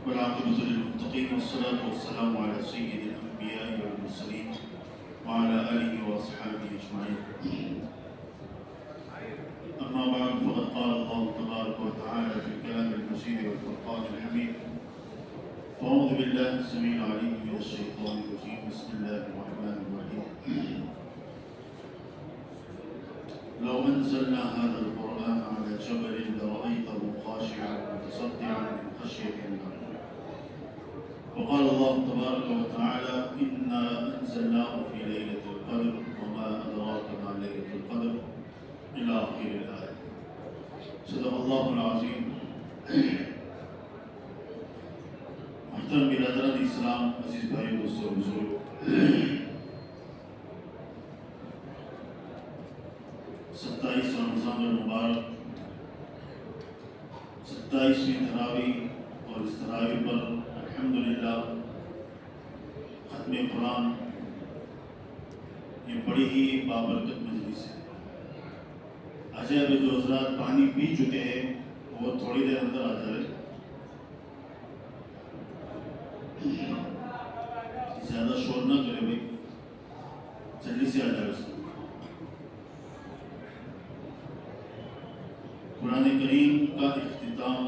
والعاقبة للمتقين والصلاة والسلام على سيد الأنبياء والمرسلين وعلى آله وأصحابه أجمعين. أما بعد فقد قال الله تبارك وتعالى في الكلام المجيد والفرقان الحميد: فأعوذ بالله السميع العليم من الشيطان الرجيم. بسم الله الرحمن الرحيم. لو أنزلنا هذا القرآن على جبل لرأيته خاشعا متصدعا من خشية الله. وقال الله تبارك وتعالى: إنا أنزلناه في ليلة القدر وما أدراك ما ليلة القدر إلى آخر الآية. صدق الله العظيم. محترم برادران اسلام، عزیز بھائی دوستو بزرگ، 27 رمضان المبارک، 27ویں تراویح، اور اس تراویح پر الحمدللہ ختم قرآن، یہ بڑی ہی بابرکت مجلس ہے. عجیب جو حضرات پانی پی چکے ہیں وہ تھوڑی دیر اندر آ جائے، زیادہ شور نہ کرے بھائی، جلدی سے آ جائے. قرآن کریم کا اختتام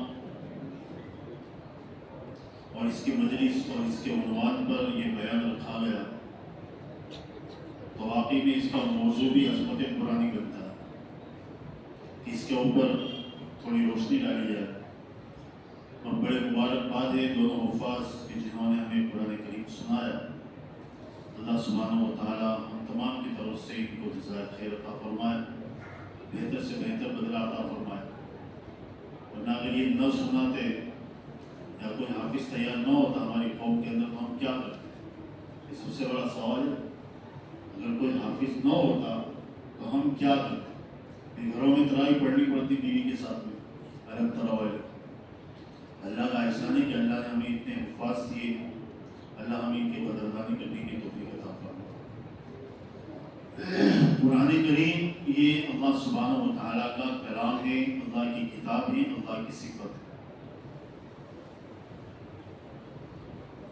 اور اس کی مجلس اور اس کے عنوان پر یہ بیان رکھا گیا تو واقعی میں اس کا موضوع بھی عظمت قرآنی بنتا ہے کہ اس کے اوپر تھوڑی روشنی ڈالی جائے. اور بڑے مبارکباد ہے دونوں حفاظ کہ جنہوں نے ہمیں قرآن کریم سنایا. اللہ سبحانہ و تعالیٰ ہم تمام کی طرف سے ان کو جزائے خیر عطا فرمائے، بہتر سے بہتر بدلہ عطا فرمائے. ورنہ اگر یہ نہ سناتے یا کوئی حافظ تیار نہ ہوتا ہماری قوم کے اندر تو ہم کیا کرتے؟ یہ سب سے بڑا سوال ہے. اگر کوئی حافظ نہ ہوتا تو ہم کیا کرتے؟ گھروں میں تراویح پڑھنی پڑتی بیوی کے ساتھ میں الگ تراویح. اللہ کا احسان ہے کہ اللہ نے ہمیں اتنے حفاظ دیے. اللہ ہمیں ان کی قدردانی کرنے کی توفیق عطا فرمائے. قرآن کریم یہ اللہ سبحانہ و تعالیٰ کا کلام ہے، اللہ کی کتاب ہے، اللہ کی صفت ہے.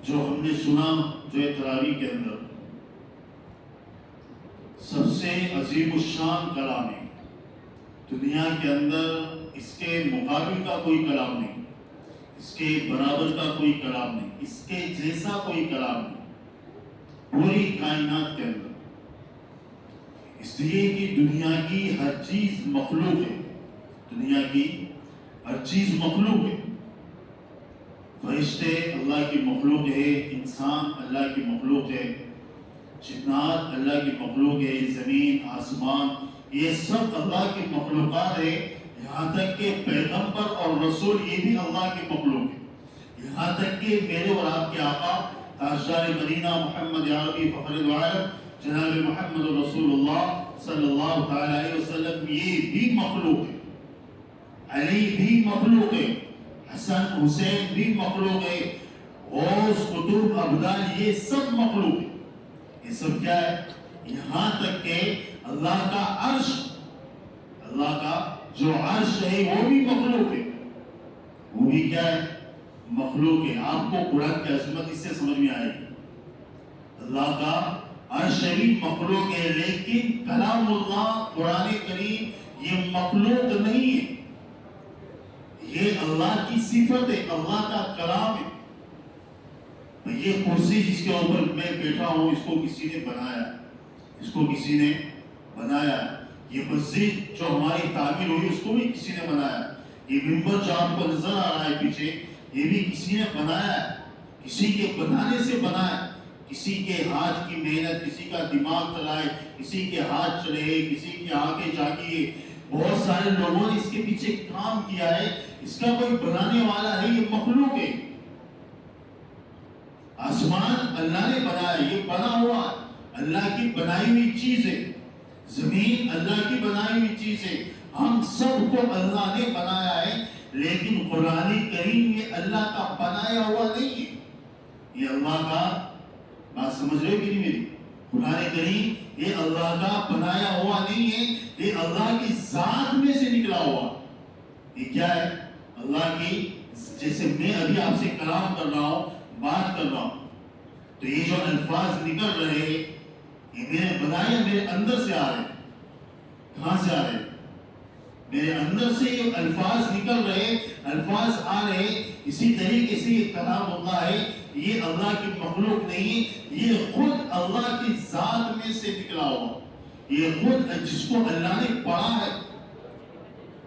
جو ہم نے سنا جو تراویح کے اندر سب سے عظیم الشان کلام ہے. دنیا کے اندر اس کے مقابل کا کوئی کلام نہیں، اس کے برابر کا کوئی کلام نہیں، اس کے جیسا کوئی کلام نہیں پوری کائنات کے اندر. اس لیے کہ دنیا کی ہر چیز مخلوق ہے، دنیا کی ہر چیز مخلوق ہے. فرشتے اللہ کی مخلوق ہے، انسان اللہ کی مخلوق ہے، جنات اللہ کی مخلوق ہے، زمین آسمان یہ سب اللہ کی مخلوقات ہے. یہاں تک کہ پیغمبر اور رسول یہ بھی اللہ کی مخلوق ہے. یہاں تک کہ میرے اور آپ کے آقا تاجدار مدینہ محمد عربی فخر العالم جناب محمد رسول اللہ صلی اللہ علیہ وسلم یہ بھی مخلوق ہے. علی بھی مخلوق ہے، حسن حسین بھی مخلوق ہے، غوث قطب ابدال یہ سب مخلوق ہے. یہ سب کیا ہے؟ یہاں تک کہ اللہ کا عرش، اللہ کا جو عرش ہے وہ بھی مخلوق ہے. وہ بھی کیا ہے؟ مخلوق ہے. آپ کو قرآن کی عظمت اس سے سمجھ میں آئے گی. اللہ کا عرش بھی مخلوق ہے، لیکن کلام اللہ قرآن کریم یہ مخلوق نہیں ہے، یہ اللہ کی صفت ہے، اللہ کا کلام ہے. یہ کرسی جس کے اوپر میں بیٹھا ہوں اس کو کسی نے بنایا، اس کو کسی نے بنایا. یہ مسجد جو ہماری تعمیر ہوئی اس کو بھی کسی نے بنایا. یہ منبر جو آپ کو نظر آ رہا ہے پیچھے یہ بھی کسی نے بنایا ہے، کسی کے بنانے سے بنایا. کسی کے ہاتھ کی محنت، کسی کا دماغ چلائے، کسی کے ہاتھ چلے، کسی کے آنکھیں جاگیے، بہت سارے لوگوں نے اس کے پیچھے کام کیا ہے. اس کا کوئی بنانے والا ہے، یہ مخلوق ہے. آسمان اللہ نے بنایا، یہ بنا ہوا اللہ کی بنائی ہوئی چیز ہے. زمین اللہ کی بنائی ہوئی چیز ہے. ہم سب کو اللہ نے بنایا ہے، لیکن قرآن کریم یہ اللہ کا بنایا ہوا نہیں ہے. یہ اللہ کا، بات سمجھ رہے ہو کہ نہیں میری؟ قرآن کریم یہ اللہ کا بنایا ہوا نہیں ہے، یہ اللہ کی ذات میں سے نکلا ہوا. یہ کیا ہے؟ اللہ کی جیسے میں ابھی آپ سے کلام کر رہا ہوں، بات کر رہا ہوں، تو یہ جو الفاظ نکل رہے ہیں یہ میں نے بتایا میرے اندر سے آ رہے ہیں۔ کہاں سے آ رہے ہیں؟ میرے اندر سے یہ الفاظ نکل رہے، الفاظ آ رہے۔ اسی طریقے سے یہ کلام اللہ ہے، یہ اللہ کی مخلوق نہیں، یہ خود اللہ کی ذات میں سے نکلا ہوا، یہ خود جس کو اللہ نے پڑھا ہے،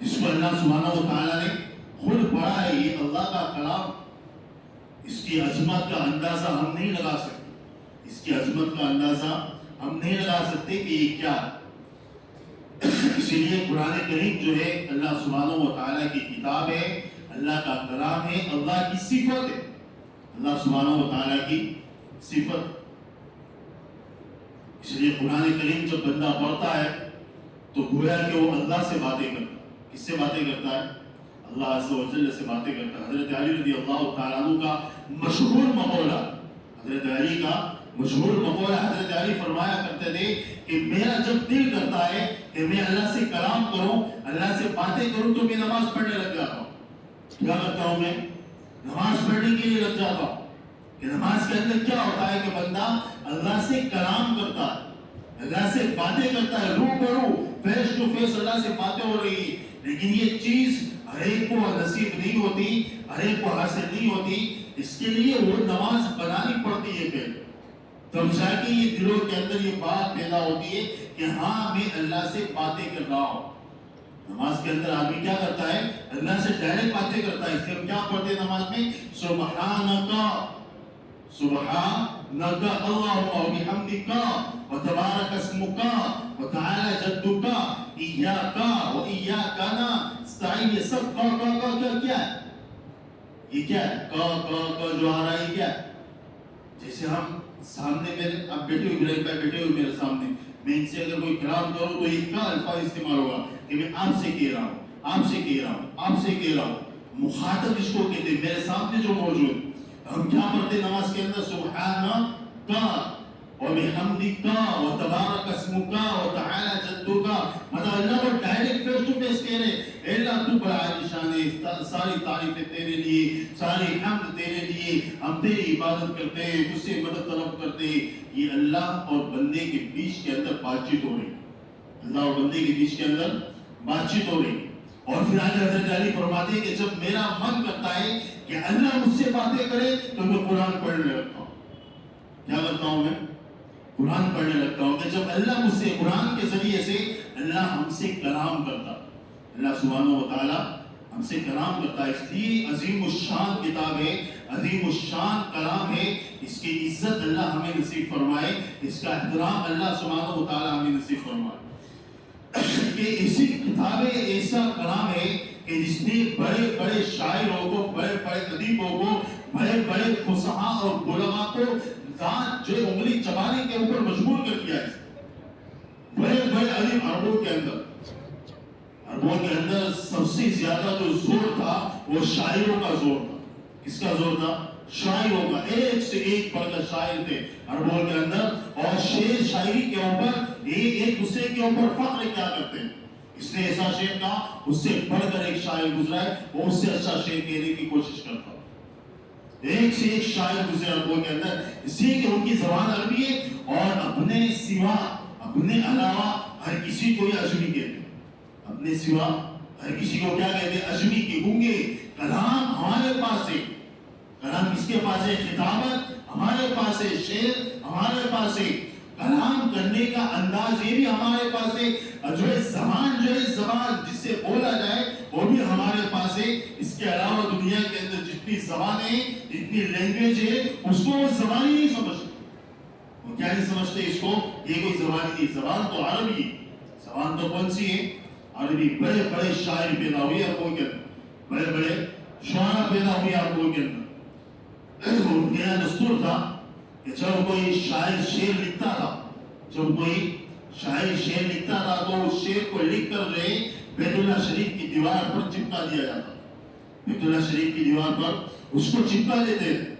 جس کو اللہ سبحانہ و تعالیٰ نے خود پڑھا ہے، یہ اللہ کا کلام۔ اس کی عظمت کا اندازہ ہم نہیں لگا سکتے، اس کی عظمت کا اندازہ ہم نہیں لگا سکتے کہ یہ کیا ہے۔ اسی لیے قرآن کریم جو ہے اللہ سبحانہ و تعالیٰ کی کتاب ہے، اللہ کا کلام ہے، اللہ کی صفت ہے، اللہ سبحانہ و تعالیٰ کی صفت۔ اس لیے قرآن کریم جب بندہ پڑھتا ہے تو گویا کہ وہ اللہ سے باتیں کرتا ہے۔ کس سے باتیں کرتا ہے؟ اللہ عز و جل سے باتیں کرتا ہے۔ حضرت علی رضی اللہ تعالیٰ عنہ کا مشہور مقولہ، حضرت علی کا مشہور مقولہ، حضرت علی فرمایا کرتے تھے کہ میرا جب دل کرتا ہے کہ میں اللہ سے کلام کروں، اللہ سے باتیں کروں، تو میں نماز پڑھنے لگ جاتا ہوں۔ کیا کرتا ہوں میں؟ نماز پڑھنے کے لیے لگ جاتا ہوں۔ کہ نماز کے اندر کیا ہوتا ہے کہ بندہ اللہ سے کلام کرتا ہے، اللہ سے باتیں کرتا ہے، روبرو فیس ٹو فیس اللہ سے باتیں ہو رہی ہے۔ لیکن یہ چیز ہر ایک کو نصیب نہیں ہوتی، ہر ایک کو حاصل نہیں ہوتی۔ اس کے لیے وہ نماز بنانی پڑتی ہے پہلے، تب جا کے یہ دلوں کے اندر یہ بات پیدا ہوتی ہے کہ ہاں میں اللہ سے باتیں کر رہا ہوں۔ نماز کے اندر آدمی کیا کرتا ہے؟ اللہ سے ڈائریکٹ باتیں کرتا ہے۔ اس لیے ہم کیا پڑھتے ہیں نماز میں؟ سبحانک سبحانک اللہم و بحمدک و تبارک اسمک و تعالی جدک ایاک و ایاک نستعین۔ یہ سب کیا ہے؟ یہ کیا ہے؟ کا جو آ رہا ہے کیا ہے؟ جیسے ہم سامنے میرے اب بیٹھے ہوئے میرے سامنے، میں ان سے اگر کوئی کلام کروں تو یہ کا الفاظ استعمال ہوگا کہ میں آپ سے کہہ رہا ہوں، آپ سے کہہ رہا ہوں، آپ سے کہہ رہا ہوں۔ مخاطب اس کو کہتے ہیں، میرے سامنے جو موجود۔ ہم کیا پڑھتے نماز کے اندر؟ سبحانک و بحمدک و تبارک اسمک و تعالی جدک۔ مطلب اللہ کو ڈائریکٹ فیس ٹو فیس کہہ رہے اے اللہ تو بڑا عالیشان ہے، ساری تعریفیں تیرے لیے، ساری حمد تیرے لیے، ہم تیری عبادت کرتے ہیں، تجھ سے مدد طلب کرتے ہیں۔ یہ اللہ اور بندے کے بیچ کے اندر بات چیت ہو رہی، اللہ اور بندے کے بیچ کے اندر بات چیت ہو رہی۔ اور پھر آگے حضرت علی فرماتے ہیں کہ جب میرا من کرتا ہے کہ اللہ مجھ سے باتیں کرے تو میں قرآن پڑھنے لگتا ہوں۔ کیا کرتا ہوں میں؟ قرآن پڑھنے لگتا ہوں۔ کہ جب اللہ مجھ سے قرآن کے ذریعے سے اللہ ہم سے کلام کرتا، اللہ سبحانہ و تعالیٰ ہم سے کلام کرتا ہے۔ اس لیے عظیم الشان کتاب ہے، عظیم الشان کلام ہے۔ اس کی عزت اللہ ہمیں نصیب فرمائے، اس کا احترام اللہ سبحانہ و تعالیٰ ہمیں نصیب فرمائے۔ کہ اسی کتاب ایسا کلام ہے کہ جس نے بڑے بڑے شاعروں کو، بڑے بڑے ادیبوں کو، بڑے بڑے فصحاء اور علماء کو دانت جو انگلی چبانے کے اوپر مجبور کر دیا ہے۔ بڑے بڑے ادیب عربوں کے اندر سب سے زیادہ جو زور تھا وہ شاعروں کا زور تھا۔ کس کا زور تھا؟ شاعروں کا۔ ایک سے ایک بڑھ کر شاعر تھے عربوں کے اندر، اور شعر شاعری کے اوپر ایک دوسرے کے اوپر فخر کیا کرتے ہیں۔ اس نے ایسا شعر کہا، اس سے بڑھ کر ایک شاعر گزرا ہے، وہ اس سے اچھا شعر کہنے کی کوشش کرتا ہے۔ ایک سے ایک شاعر گزرے عربوں کے اندر، اس لیے کہ ان کی زبان عربی ہے، اور اپنے سوا، اپنے علاوہ ہر کسی کو یہ اجمی کہتے ہیں۔ اپنے سوا ہر کسی کو کیا کہتے ہیں؟ اجمی کی گونگے۔ کلام ہمارے پاس ہے، کلام کس کے پاس ہے؟ خطابت ہمارے پاس ہے، شعر ہمارے پاس ہے، کلام کرنے کا انداز یہ بھی ہمارے پاس ہے، جو ہے زبان جس سے بولا جائے وہ بھی ہمارے پاس ہے۔ اس کے علاوہ دنیا کے اندر جتنی زبانیں، جتنی لینگویج ہے، اس کو وہ زبان ہی نہیں سمجھتے۔ وہ کیا نہیں سمجھتے اس کو؟ یہ کوئی زبان ہی نہیں، زبان تو عربی ہے۔ زبان تو کون سی ہے؟ عربی۔ بڑے بڑے شاعر پیدا ہوئے عربوں کے اندر، بڑے بڑے شعراء پیدا ہوئے عربوں کے اندر۔ میرا دستور تھا کہ جب کوئی شاعر شعر لکھتا تھا، جب کوئی شاعر شعر لکھتا تھا تو اس شعر کو لکھ کر جو ہے بیت اللہ شریف کی دیوار پر چپکا دیا جاتا۔ بیت اللہ شریف کی دیوار پر اس کو چپکا دیتے تھے،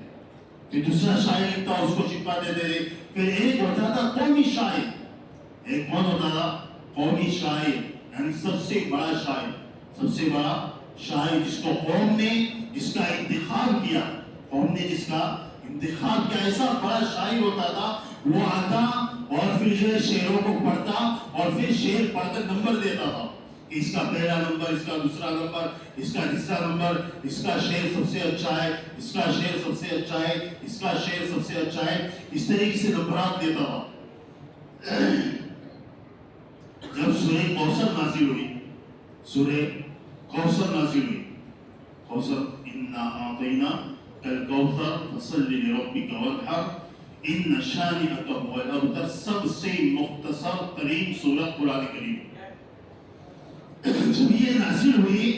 پھر دوسرا شاعر لکھتا اس کو چپکا دیتے تھے۔ پھر ایک ہوتا تھا قومی شاعر، ایک کون ہوتا تھا؟ قومی شاعر، یعنی سب سے بڑا شاعر، سب سے بڑا شاعر جس کو قوم نے جس کا انتخاب کیا، قوم نے جس کا انتخاب کیا، ایسا بڑا شاعر ہوتا تھا، وہ آتا اور پھر جو ہے شعروں کو پڑھتا اور پھر شعر پڑھ کر نمبر دیتا تھا کہ اس کا پہلا نمبر، اس کا دوسرا نمبر، اس کا تیسرا نمبر، اس کا شعر سب سے اچھا ہے، اس کا شعر سب سے اچھا ہے، اس کا شعر سب سے اچھا ہے، اس طریقے سے نمبرات دیتا تھا۔ جب سورہ کوثر نازل ہوئی، سورہ کوثر نازل ہوئی، کوثر انا اعطیناک الکوثر فصل لربک وانحر ان شانئک هو الابتر، سب سے مختصر ترین سورت قرآن کریم۔ جب یہ نازل ہوئی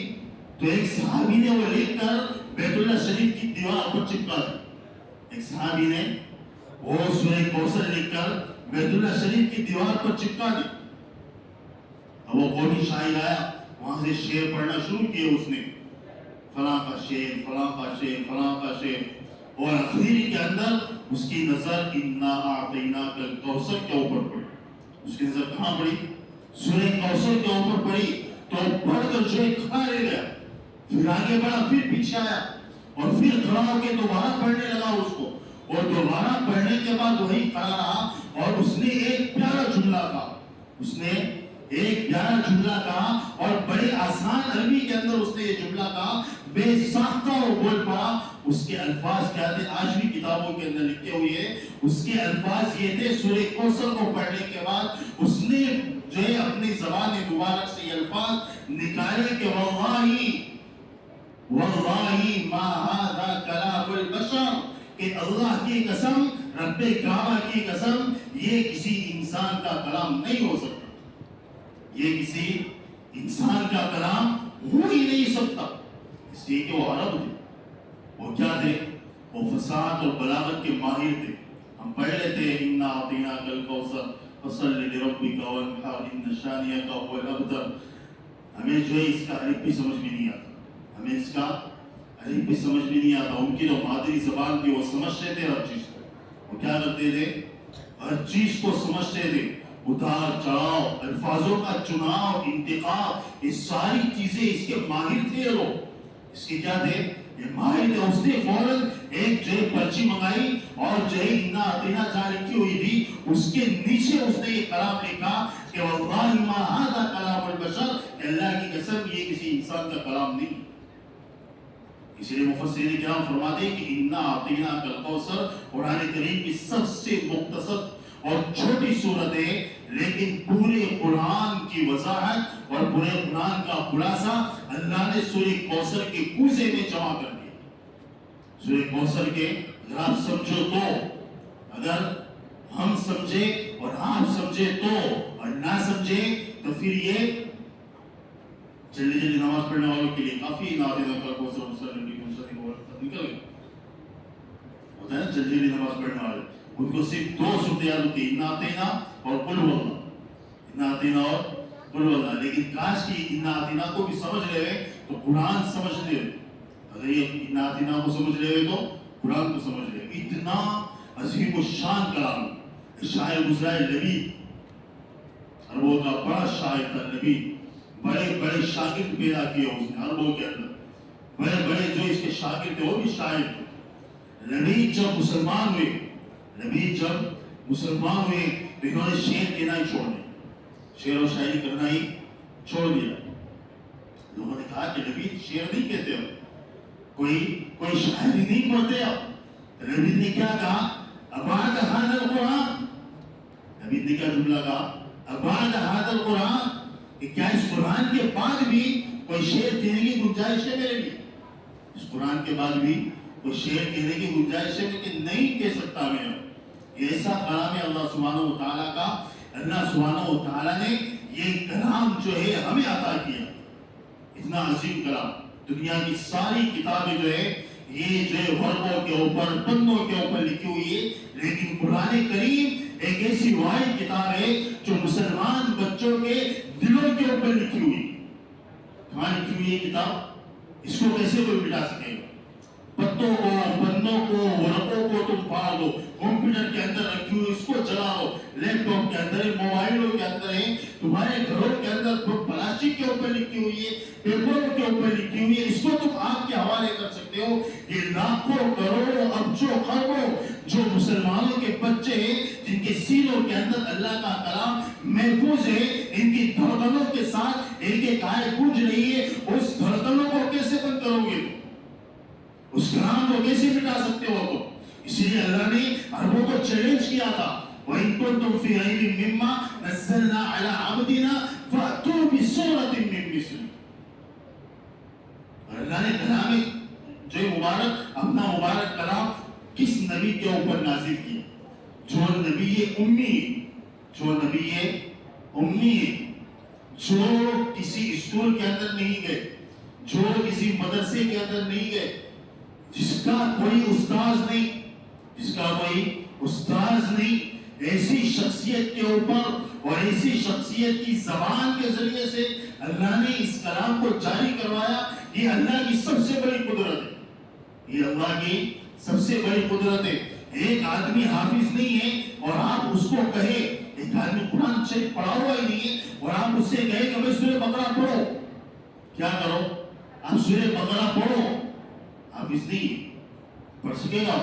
تو ایک صحابی نے وہ لکھ کر بیت اللہ شریف کی دیوار پر چپکا دی۔ ایک صحابی نے وہ سورہ کوثر لکھ کر بیت اللہ شریف کی دیوار پر چپکا دی۔ اب وہ قومی شاعر آیا، وہاں سے شعر پڑھنا شروع کیا، اس نے فلاں کا شعر، فلاں کا شعر، فلاں کا شعر، اور اخیر کے اندر اس کی نظر انا اعطیناک الکوثر کے اوپر پڑی۔ اس کی نظر کہاں پڑی؟ سورہ کوثر کے اوپر پڑی، تو پڑھ کر جو کھڑا رہ گیا، پھر آگے بڑھا، پھر پیچھے آیا اور پھر کھڑا ہو کے دوبارہ پڑھنے لگا اس کو، اور دوبارہ پڑھنے کے بعد وہی کھڑا رہا اور اس نے ایک پیارا جملہ کہا، اس نے ایک پیارا جملہ کہا اور بڑے آسان عربی کے اندر اس نے یہ جملہ کہا، بے ساختہ وہ بول پڑا۔ اس کے الفاظ کیا تھے؟ آج بھی کتابوں کے اندر لکھے ہوئے ہیں، اس کے الفاظ یہ تھے، سورہ کوثر کو پڑھنے کے بعد اس نے جو ہے اپنی زبان مبارک سے یہ الفاظ نکالے کہ واللہ ما ھذا کلام البشر، کہ اللہ کی قسم، رب کعبہ کی قسم، یہ کسی انسان کا کلام نہیں ہو سکتا، یہ کسی انسان کا کلام ہو ہی نہیں سکتا، اس لیے کہ وہ عرب تھے۔ وہ کیا تھے؟ وہ فصاحت اور بلاغت کے ماہر تھے۔ ہم پڑھ لیتے ہیں انا اعطیناک الکوثر فصل لربک وانحر ان شانئک هو الابتر۔ ہمیں جو ہے اس کا الف بھی سمجھ میں نہیں آتا، ہمیں اس کا الف بھی سمجھ میں نہیں آتا۔ ان کی جو مادری زبان تھی وہ سمجھتے تھے ہر چیز کو، وہ کیا کرتے تھے؟ ہر چیز کو سمجھتے تھے، اتار چڑھاؤ، الفاظوں کا چناؤ، انتخاب، یہ ساری چیزیں اس کے ماہر تھے لوگ، اس کے کیا تھے؟ یہ ماہر تھے۔ اس نے فوراً ایک جو ہے پرچی منگائی اور جو ہے انا اعطینا جہاں لکھی ہوئی تھی اس کے نیچے اس نے یہ کلام لکھا کہ واللہ ما ھذا کلام البشر، کہ اللہ کی قسم یہ کسی انسان کا کلام نہیں۔ اسی لیے مفسرین کرام فرماتے ہیں کہ انا اعطیناک الکوثر قرآن کریم کی سب سے مختصر اور چھوٹی صورت ہے، لیکن پورے قرآن کی وضاحت اور پورے قرآن کا خلاصہ اللہ نے سورہ کوثر کے کوزے میں جمع کر دیا۔ سورہ کوثر کے اگر آپ سمجھو تو، اگر ہم سمجھے اور آپ سمجھے تو، اور نہ سمجھے تو پھر یہ جلدی جلدی نماز پڑھنے والوں کے لیے کافی نکل گئے ہوتا ہے نا، جلدی جلدی نماز پڑھنے والے ان کو صرف دو صورتیں یاد ہوتی ہیں، انا اعطینا اور قل هو اللہ، انا اعطینا اور قل هو اللہ۔ لیکن کاش کی انا اعطینا کو بھی سمجھ لے تو قرآن سمجھ لے، اگر یہ انا اعطینا کو سمجھ لے تو قرآن کو سمجھ لے۔ اتنا عظیم الشان کلام، شاعر گزرا ہے لبید، عربوں کا بڑا شاعر تھا لبید، بڑے بڑے شاگرد پیدا کیے اس نے عربوں کے اندر، بڑے بڑے جو اس کے شاگرد تھے وہ بھی شاعر تھے۔ لبید جب مسلمان ہوئے، لبید جب مسلمان ہوئے تو انہوں نے شعر کہنا ہی چھوڑ دیا، شعر و شاعری کرنا ہی چھوڑ دیا۔ لوگوں نے کہا کہ لبید شعر نہیں کہتے ہو، کوئی شاعری نہیں پڑھتے ہو۔ لبید نے کیا کہا؟ ابعد ھذا القرآن، لبید نے کیا جملہ کہا؟ ابعد ھذا القرآن، کہ کیا اس قرآن کے بعد بھی کوئی شعر کہنے کی گنجائش ہے میرے لیے؟ اس قرآن کے بعد بھی کوئی شعر کہنے کی گنجائش ہے کہ نہیں کہہ سکتا میں؟ یہ ایسا کلام ہے اللہ سبحانہ و تعالیٰ کا، اللہ سبحانہ و تعالیٰ نے یہ کلام جو ہے ہمیں عطا کیا، اتنا عظیم کلام۔ دنیا کی ساری کتابیں جو ہے یہ جو ہے ورقوں کے اوپر، پنوں کے اوپر لکھی ہوئی ہے، لیکن قرآن کریم ایک ایسی واحد کتاب ہے جو مسلمان بچوں کے دلوں کے اوپر لکھی ہوئی ہے۔ کہاں لکھی ہوئی ہے کتاب؟ اس کو کیسے کوئی مٹا سکے گا؟ پتوں کو، پنوں کو، ورقوں کو تم پھاڑ دو، کمپیوٹر کے اندر رکھی ہوئی اس کو چلاؤ، لیپ ٹاپ کے اندر، موبائلوں کے اندر ہے، تمہارے گھروں کے اندر پلاسٹک کے اوپر لکھی ہوئی ہے، پیپروں کے اوپر لکھی ہوئی ہے، اس کو تم آگ کے حوالے کر سکتے ہو. یہ لاکھوں کروڑوں اربوں خربوں جو مسلمانوں کے بچے ہیں جن کے سینوں کے اندر اللہ کا کلام محفوظ ہے، ان کی دھڑکنوں کے ساتھ ایک ایک آیت گونج رہی ہے، اس دھڑکنوں کو کیسے بند کرو گے؟ اس کلام کو کیسے مٹا سکتے ہو؟ تو اس لیے اللہ نے عربوں کو چیلنج کیا تھا، وَإِن كُنتُمْ فِي رَيْبٍ مِّمَّا نَزَّلْنَا عَلَىٰ عَبْدِنَا فَأْتُوا بِسُورَةٍ مِّن مِّثْلِهِ. اللہ نے کلام جو مبارک اپنا مبارک کلام کس نبی کے اوپر نازل کیا؟ جو نبی امی، جو نبی امی، جو کسی اسکول کے اندر نہیں گئے، جو کسی مدرسے کے اندر نہیں گئے، جس کا کوئی استاذ نہیں، جس کا کوئی استاذ نہیں، ایسی شخصیت کے اوپر اور ایسی شخصیت کی زبان کے ذریعے سے اللہ نے اس کلام کو جاری کروایا. یہ اللہ کی سب سے بڑی قدرت ہے، یہ اللہ کی سب سے بڑی قدرت ہے. ایک آدمی حافظ نہیں ہے اور آپ اس کو کہے، ایک آدمی قرآن شریف پڑھا ہوا ہی نہیں ہے اور آپ اس سے کہے کہ بھائی سورہ بقرہ پڑھو، کیا کرو؟ آپ سورہ بقرہ پڑھو. حافظ نہیں پڑھ سکے گا؟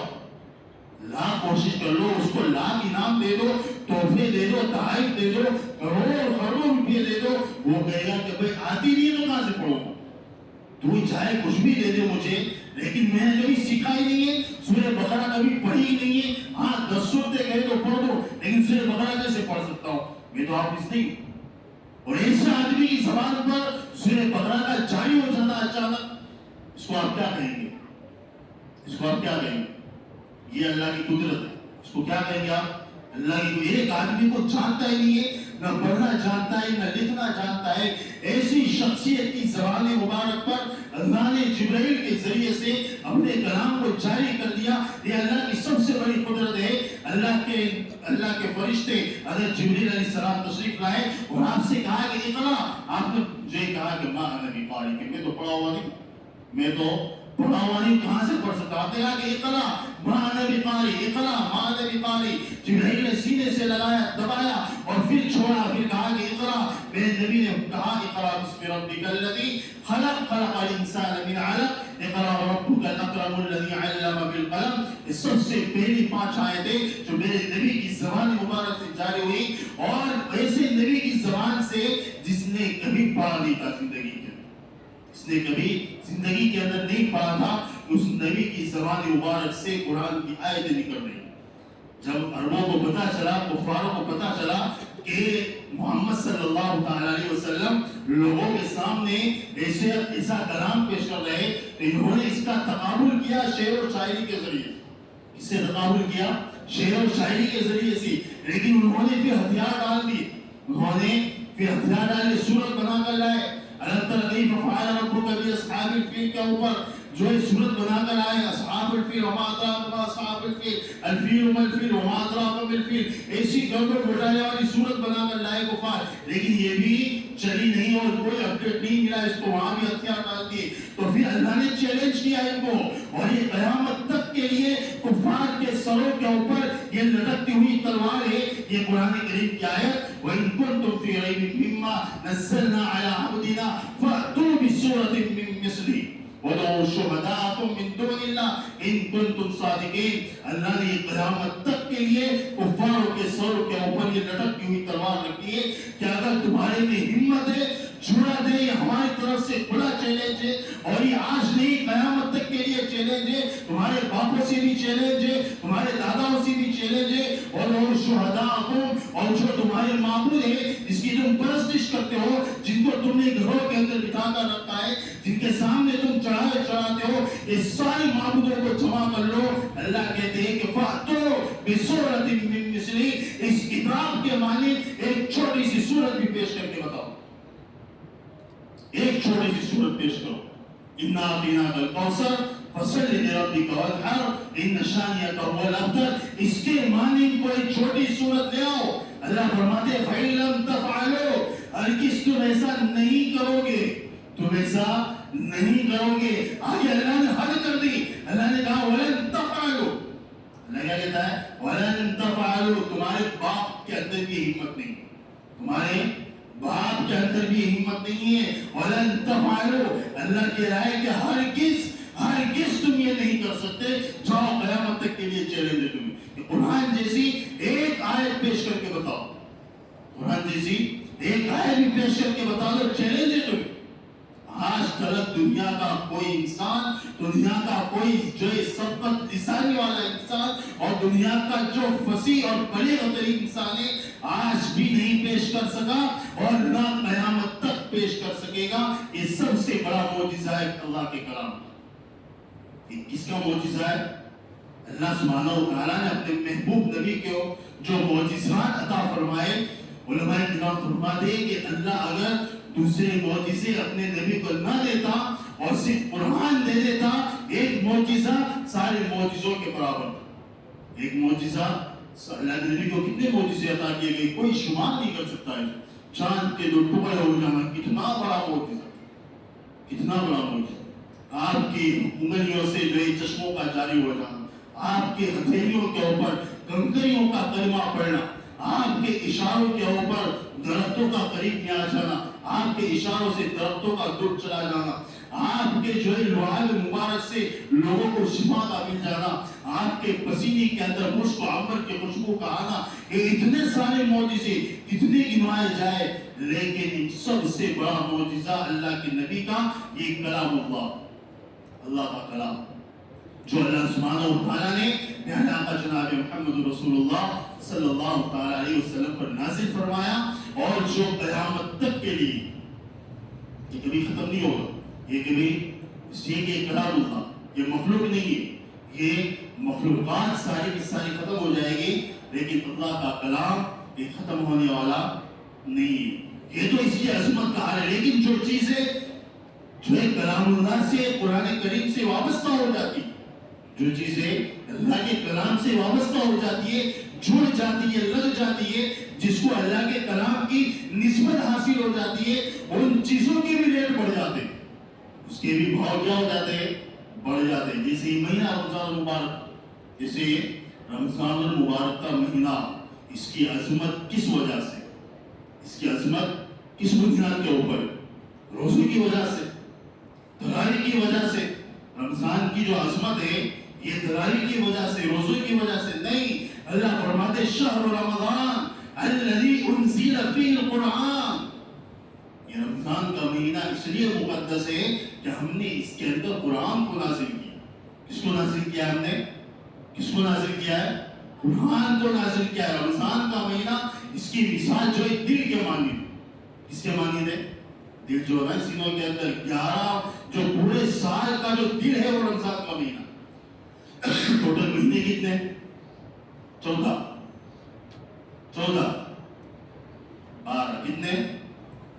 لاکھ کوشش کر لو، اس کو لاکھ انعام دے دو، تحفے دے دو، تحائف دے دو، کروڑ کروڑ روپے دے دو، وہ کہے گا کہ بھائی آتی نہیں ہے تو کہاں سے پڑھو؟ تو چاہے کچھ بھی دے دے مجھے، لیکن میں نے کبھی سیکھا ہی نہیں ہے، سورہ بقرہ کبھی پڑھی ہی نہیں ہے. ہاں 10 سورتیں کہے تو پڑھ دو، لیکن سورہ بقرہ کیسے پڑھ سکتا ہوں؟ میں تو حافظ نہیں. اور ایسے آدمی کی زبان پر سورہ بقرہ کا جاری ہو جانا اچانک، اس کو آپ کیا کہیں گے؟ اس کو آپ کیا کہیں گے؟ یہ اللہ کی قدرت ہے. اس کو کیا کہیں گے آپ؟ اللہ کی. ایک آدمی کو جانتا ہی نہیں ہے، نہ پڑھنا جانتا ہے، نہ لکھنا جانتا ہے، ایسی شخصیت کی زبان مبارک پر اللہ نے جبرائیل کے ذریعے سے اپنے کلام کو جاری کر دیا. یہ اللہ کی سب سے بڑی قدرت ہے. اللہ کے فرشتے حضرت جبرائیل علیہ السلام تشریف لائے اور آپ سے کہا کہ اقرا. آپ نے مجھے کہا کہ ما انا بقاری، کہ میں تو پڑھا ہوا نہیں، میں تو پڑھا ہوا نہیں، کہاں سے پڑھ سکتا؟ آپ نے کہا کہ اقرا ما انا بقاری، اقرا ما انا بقاری. جبرائیل نے سینے سے لگایا، دبایا اور پھر چھوڑا، پھر کہا کہ اقرا. میرے نبی نے کہا اقرا بسم ربک الذی خلق، خلق الانسان من علق، اقرا وربک الاکرم الذی علم بالقلم. یہ سب سے پہلی 5 آیتیں جو میرے نبی کی زبان مبارک سے جاری ہوئی، اور ایسے نبی کی زبان سے جس نے کبھی پڑھا نہیں تھا زندگی کے، اس نے کبھی زندگی کے اندر نہیں پڑھا تھا، اس نبی کی زبان مبارک سے قرآن کی آیتیں نکل رہی. جب عربوں کو پتا چلا، کفاروں کو پتا چلا کہ محمد صلی اللہ تعالی علیہ وسلم لوگوں کے سامنے ایسا کلام پیش کر رہے، تو انہوں نے اس کا تقابل کیا شعر و شاعری کے ذریعے. اس سے تقابل کیا شعر و شاعری کے ذریعے سے، لیکن انہوں نے پھر ہتھیار ڈال دیے. انہوں نے پھر ہتھیار ڈالے، صورت بنا کر لائے. الم تر کیف فعل ربک باصحاب الفیل کے اوپر جو صورت بنا کر آئے، اصحاب الفیل وما ادراک ما اصحاب الفیل، الفیل ما الفیل وما ادراک ما الفیل. ایسی گڑبڑ گھوٹالے والی صورت بنا کر لائے کفار، لیکن یہ بھی چلی نہیں اور کوئی اپڈیٹ نہیں ملا اس کو، وہاں بھی ہتھیار ڈال دیے. تو پھر اللہ نے چیلنج کیا ان کو، اور یہ قیامت تک کے لیے کفار کے سروں کے اوپر یہ لٹکتی ہوئی تلوار ہے. یہ قرآن کریم کی آیت وَإِن كُنتُمْ فِي رَيْبٍ مِّمَّا نَزَّلْنَا عَلَىٰ عَبْدِنَا فَأْتُوا بِسُورَةٍ مِّن مِّثْلِهِ وَادْعُوا شُهَدَاءَكُم مِّن دُونِ اللَّهِ إِن كُنتُمْ صَادِقِينَ. اللہ نے قیامت تک کے لیے کفاروں کے سروں کے اوپر یہ لٹکتی ہوئی تلوار رکھی ہے کہ اگر تمہارے میں ہمت ہے، جھوڑا دے. یہ ہماری طرف سے کھلا چیلنج ہے، اور یہ آج نہیں قیامت تک کے لیے چیلنج ہے. تمہارے باپوں سے بھی چیلنج ہے، تمہارے داداؤں سے بھی چیلنج ہے. اور شہداءکم، اور جو تمہارے معبود ہے جس کی تم پرستش کرتے ہو، جن کو تم نے گھروں کے اندر بٹھا کر رکھا ہے، جن کے سامنے تم چڑھائے چڑھاتے ہو، یہ ساری معبودوں کو جمع کر لو. اللہ کہتے ہیں کہ فَأْتُوا بِسُورَةٍ مِّن مِّثْلِهِ. اس کتاب کے معنی ایک چھوٹی سی سورت بھی پیش کر کے بتاؤ، ایک چھوٹی سی سورت پیش کرو. اِنَّا أَعْطَيْنَاكَ الْكَوْثَرَ فَصَلِّ لِرَبِّكَ وَانْحَرْ إِنَّ شَانِئَكَ هُوَ الْأَبْتَرُ. اس کے معنی کوئی چھوٹی سورت لے آؤ. اللہ فرماتے ہیں فَإِن لَّمْ تَفْعَلُوا، ہرگز تم ایسا نہیں کرو گے، تم ایسا نہیں کرو گے. آگے اللہ نے حد کر دی، اللہ نے کہا وَلَن تَفْعَلُوا. اللہ کیا کہتا ہے؟ ہمت نہیں ہے، تمہارے باپ کے اندر بھی ہمت نہیں ہے. وَلَن تَفْعَلُوا، اللہ کہہ رہا ہے کہ ہرگز تم یہ نہیں کر سکتے. جاؤ قیامت تک کے لیے چیلنج ہے تمہیں کہ قرآن جیسی ایک آیت پیش کر کے بتاؤ، قرآن جیسی ایک آیت بھی پیش کر کے بتا دو، چیلنج ہے تمہیں. آج تک دنیا کا کوئی انسان، دنیا کا کوئی جو سبقت لسانی والا انسان اور دنیا کا جو فصیح اور بلیغ ترین انسان ہے آج بھی نہیں پیش کر سکا اور نہ قیامت تک پیش کر سکے گا. یہ سب سے بڑا معجزہ ہے اللہ کے کلام. یہ کس کا معجزہ ہے؟ اللہ سبحانہ و تعالیٰ نے اپنے محبوب نبی کو جو معجزات عطا فرمائے. علماء کرام فرماتے ہیں کہ اللہ اگر دوسرے معجزے اپنے نبی کو نہ دیتا اور صرف قرآن دے دیتا، ایک معجزہ سارے معجزوں کے برابر تھا. ایک معجزہ، اللہ کے نبی کو کتنے معجزے عطا کیے گئے کوئی شمار نہیں کر سکتا ہے. چاند کے دو ٹکڑے ہو جانا کتنا بڑا معجزہ، کتنا بڑا معجزہ. آپ کی انگلیوں سے جو چشموں کا جاری ہو جانا، آپ کے ہتھیلیوں کے اوپر کنکریوں کا کلمہ پڑھنا، آپ کے اشاروں کے اوپر درختوں کا قریب میں آ جانا، آپ کے اشاروں سے درختوں کا دودھ چلا جانا، آپ کے جو لعاب مبارک سے لوگوں کو شفا کا مل جانا، آپ کے پسینے کے اندر مشک و عنبر کی خوشبو کا آنا. یہ اتنے سارے معجزے کتنے گنوائے جائے، لیکن سب سے بڑا معجزہ اللہ کے نبی کا یہ کلام اللہ کا کلام جو اللہ سبحانہ و تعالیٰ نے پیارے آقا جناب محمد رسول اللہ صلی اللہ تعالیٰ علیہ وسلم پر نازل فرمایا اور جو قیامت تک کے لیے یہ کبھی ختم نہیں ہوگا. یہ کبھی اس لیے کہ کلام اللہ یہ مخلوق نہیں ہے، یہ مخلوقات ساری کی ساری ختم ہو جائے گی، لیکن اللہ کا کلام یہ ختم ہونے والا نہیں ہے. یہ تو اس کی عظمت کا حال ہے. لیکن جو چیزیں جو کلام اللہ سے قرآن کریم سے وابستہ ہو جاتی، جو چیزیں اللہ کے کلام سے وابستہ ہو جاتی ہے، جڑ جاتی ہے، لگ جاتی ہے، جس کو اللہ کے کلام کی نسبت حاصل ہو جاتی ہے، ان چیزوں کے بھی ریٹ بڑھ جاتے ہیں، اس کے بھی بھاؤ کیا ہو جاتے ہیں، بڑھ جاتے ہیں. جیسے یہ مہینہ رمضان المبارک، جیسے رمضان المبارک کا مہینہ، اس کی عظمت کس وجہ سے، اس کی عظمت کس بنیاد کے اوپر؟ روزے کی وجہ سے، تراویح کی وجہ سے. رمضان کی جو عظمت ہے یہ تراویح کی وجہ سے، روزے کی وجہ سے نہیں. اللہ فرماتے شہر رمضان الذی انزل فیہ القرآن، یہ رمضان کا مہینہ اس لیے مقدس ہے کہ ہم نے اس کے اندر قرآن کو نازل کیا. کس کو نازل کیا؟ ہم نے کس کو نازل کیا ہے؟ قرآن کو نازل کیا ہے. رمضان کا مہینہ اس کی مثال جو ہے دل کے مانند، کس کے مانند ہے؟ دل جو ہے سینوں کے اندر 11 جو پورے سال کا جو دل ہے وہ رمضان کا مہینہ. ٹوٹل مہینے کتنے؟ 14 12 کتنے؟